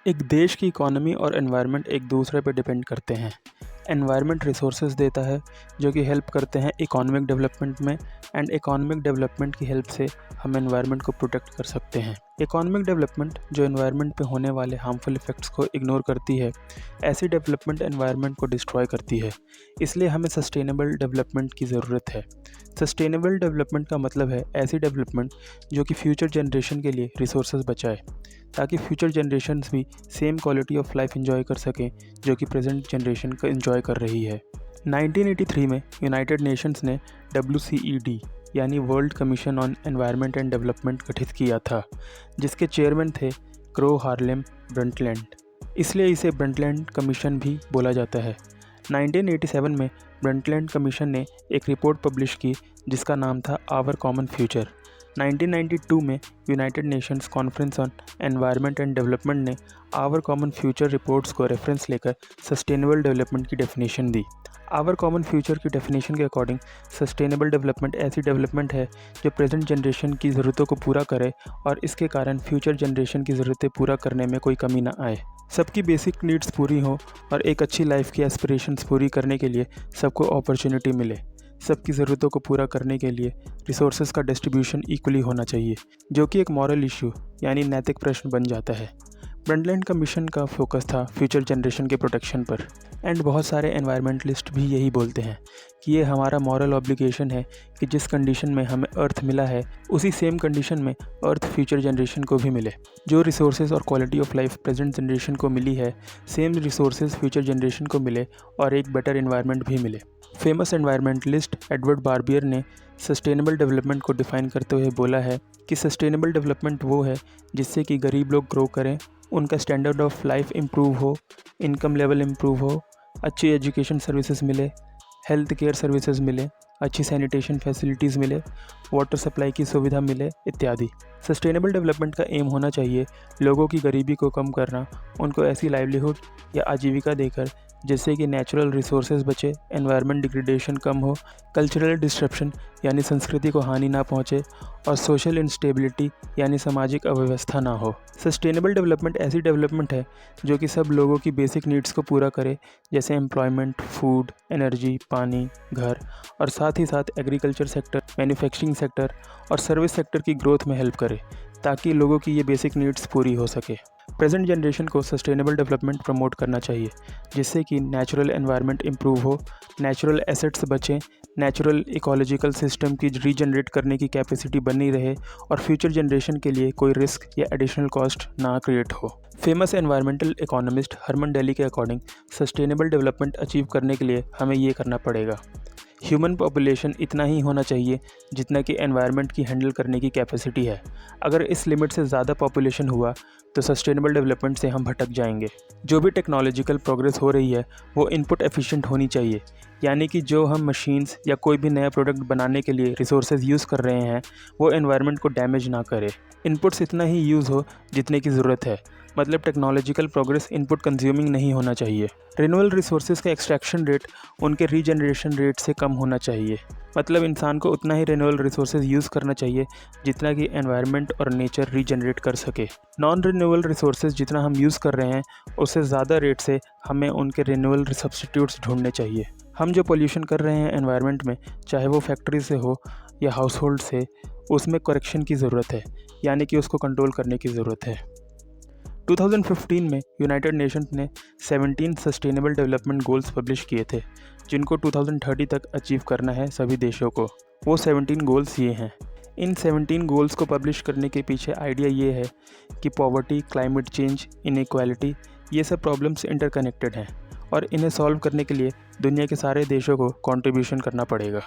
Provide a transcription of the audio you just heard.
एक देश की इकॉनमी और एनवायरनमेंट एक दूसरे पर डिपेंड करते हैं। एनवायरनमेंट रिसोर्सेज देता है जो कि हेल्प करते हैं इकोनॉमिक डेवलपमेंट में, एंड इकोनॉमिक डेवलपमेंट की हेल्प से हम एनवायरनमेंट को प्रोटेक्ट कर सकते हैं। इकोनॉमिक डेवलपमेंट जो एनवायरनमेंट पे होने वाले हार्मफुल इफेक्ट्स को इग्नोर करती है, ऐसी डेवलपमेंट एनवायरनमेंट को डिस्ट्रॉय करती है। इसलिए हमें सस्टेनेबल डेवलपमेंट की ज़रूरत है। सस्टेनेबल डेवलपमेंट का मतलब है ऐसी डेवलपमेंट जो कि फ्यूचर जनरेशन के लिए रिसोर्सेज बचाए, ताकि फ्यूचर जनरेशन्स भी same quality of life enjoy कर सकें जो कि प्रेजेंट जनरेशन का एंजॉय कर रही है। 1983 में यूनाइटेड नेशंस ने WCED यानी world commission on environment and development गठित किया था, जिसके चेयरमैन थे क्रो हार्लेम ब्रंटलैंड। इसलिए इसे ब्रंटलैंड कमीशन भी बोला जाता है। 1987 में ब्रंटलैंड कमीशन ने एक रिपोर्ट पब्लिश की जिसका नाम था आवर कॉमन फ्यूचर। 1992 में United Nations conference on environment and development ने आवर कॉमन फ्यूचर रिपोर्ट्स को रेफरेंस लेकर सस्टेनेबल डेवलपमेंट की डेफिनेशन दी। आवर कॉमन फ्यूचर की डेफिनेशन के अकॉर्डिंग सस्टेनेबल डेवलपमेंट ऐसी डेवलपमेंट है जो प्रेजेंट जनरेशन की ज़रूरतों को पूरा करे और इसके कारण फ्यूचर जनरेशन की ज़रूरतें पूरा करने में कोई कमी ना आए। सबकी बेसिक नीड्स पूरी हो और एक अच्छी लाइफ की एस्पिरेशंस पूरी करने के लिए सबको अपॉर्चुनिटी मिले। सबकी ज़रूरतों को पूरा करने के लिए रिसोर्सेज का डिस्ट्रीब्यूशन इक्वली होना चाहिए, जो कि एक मॉरल इशू यानी नैतिक प्रश्न बन जाता है। ब्रंटलैंड कमीशन का फोकस था फ्यूचर जनरेशन के प्रोटेक्शन पर, एंड बहुत सारे एनवायरमेंटलिस्ट भी यही बोलते हैं कि ये हमारा मॉरल ऑब्लिगेशन है कि जिस कंडीशन में हमें अर्थ मिला है उसी सेम कंडीशन में अर्थ फ्यूचर जनरेशन को भी मिले। जो रिसोर्सेज और quality of life present generation को मिली है, सेम रिसोर्सेज फ्यूचर जनरेशन को मिले और एक बेटर एनवायरनमेंट भी मिले। फेमस एनवायरमेंटलिस्ट एडवर्ड बार्बियर ने सस्टेनेबल डेवलपमेंट को डिफ़ाइन करते हुए बोला है कि सस्टेनेबल डेवलपमेंट वो है जिससे कि गरीब लोग ग्रो करें, उनका स्टैंडर्ड ऑफ लाइफ इम्प्रूव हो, इनकम लेवल इम्प्रूव हो, अच्छी एजुकेशन सर्विसेज मिले, हेल्थ केयर सर्विसेज मिले, अच्छी सैनिटेशन फैसिलिटीज़ मिले, वाटर सप्लाई की सुविधा मिले इत्यादि। सस्टेनेबल डेवलपमेंट का एम होना चाहिए लोगों की गरीबी को कम करना, उनको ऐसी लाइवलीहुड या आजीविका देकर जिससे कि नेचुरल रिसोर्सेज बचे, एनवायरनमेंट डिग्रेडेशन कम हो, कल्चरल डिस्ट्रप्शन यानी संस्कृति को हानि ना पहुँचे और सोशल इंस्टेबिलिटी यानी सामाजिक अव्यवस्था ना हो। सस्टेनेबल डेवलपमेंट ऐसी डेवलपमेंट है जो कि सब लोगों की बेसिक नीड्स को पूरा करे, जैसे एम्प्लॉयमेंट, फूड, एनर्जी, पानी, घर, और साथ ही साथ एग्रीकल्चर सेक्टर, मैन्युफैक्चरिंग सेक्टर और सर्विस सेक्टर की ग्रोथ में हेल्प करे, ताकि लोगों की ये बेसिक नीड्स पूरी हो सके। प्रेजेंट जनरेशन को सस्टेनेबल डेवलपमेंट प्रमोट करना चाहिए, जिससे कि नेचुरल एनवायरनमेंट इंप्रूव हो, नेचुरल एसेट्स बचें, नेचुरल इकोलॉजिकल सिस्टम की रीजनरेट करने की कैपेसिटी बनी रहे और फ्यूचर जनरेशन के लिए कोई रिस्क या एडिशनल कॉस्ट ना क्रिएट हो। Famous environmental economist Herman Daly के अकॉर्डिंग सस्टेनेबल डेवलपमेंट अचीव करने के लिए हमें ये करना पड़ेगा। ह्यूमन पॉपुलेशन इतना ही होना चाहिए जितना कि एनवायरनमेंट की हैंडल करने की कैपेसिटी है। अगर इस लिमिट से ज़्यादा पॉपुलेशन हुआ तो सस्टेनेबल डेवलपमेंट से हम भटक जाएंगे। जो भी टेक्नोलॉजिकल प्रोग्रेस हो रही है वो इनपुट एफिशिएंट होनी चाहिए, यानी कि जो हम मशीन्स या कोई भी नया प्रोडक्ट बनाने के लिए रिसोर्सेज यूज़ कर रहे हैं वो एनवायरनमेंट को डैमेज ना करे। इनपुट्स इतना ही यूज़ हो जितने की ज़रूरत है, मतलब टेक्नोलॉजिकल प्रोग्रेस इनपुट कंज्यूमिंग नहीं होना चाहिए। रिन्यूएबल रिसोर्सेज का एक्सट्रैक्शन रेट उनके रीजनरेशन रेट से कम होना चाहिए, मतलब इंसान को उतना ही रिन्यूएबल रिसोर्सेज यूज़ करना चाहिए जितना कि एनवायरनमेंट और नेचर रीजनरेट कर सके। नॉन रिन्यूएबल रिसोर्सेज जितना हम यूज़ कर रहे हैं उससे ज़्यादा रेट से हमें उनके रिन्यूएबल सब्स्टिट्यूट्स ढूंढने चाहिए। हम जो पोल्यूशन कर रहे हैं एनवायरनमेंट में, चाहे वो फैक्ट्री से हो या हाउस होल्ड से, उसमें करेक्शन की ज़रूरत है, यानी कि उसको कंट्रोल करने की ज़रूरत है। 2015 में यूनाइटेड नेशंस ने 17 सस्टेनेबल डेवलपमेंट गोल्स पब्लिश किए थे, जिनको 2030 तक अचीव करना है सभी देशों को। वो 17 गोल्स ये हैं। इन 17 गोल्स को पब्लिश करने के पीछे आइडिया ये है कि पॉवर्टी, क्लाइमेट चेंज, इनइक्वालिटी, ये सब प्रॉब्लम्स इंटरकनेक्टेड हैं और इन्हें सॉल्व करने के लिए दुनिया के सारे देशों को कंट्रीब्यूशन करना पड़ेगा।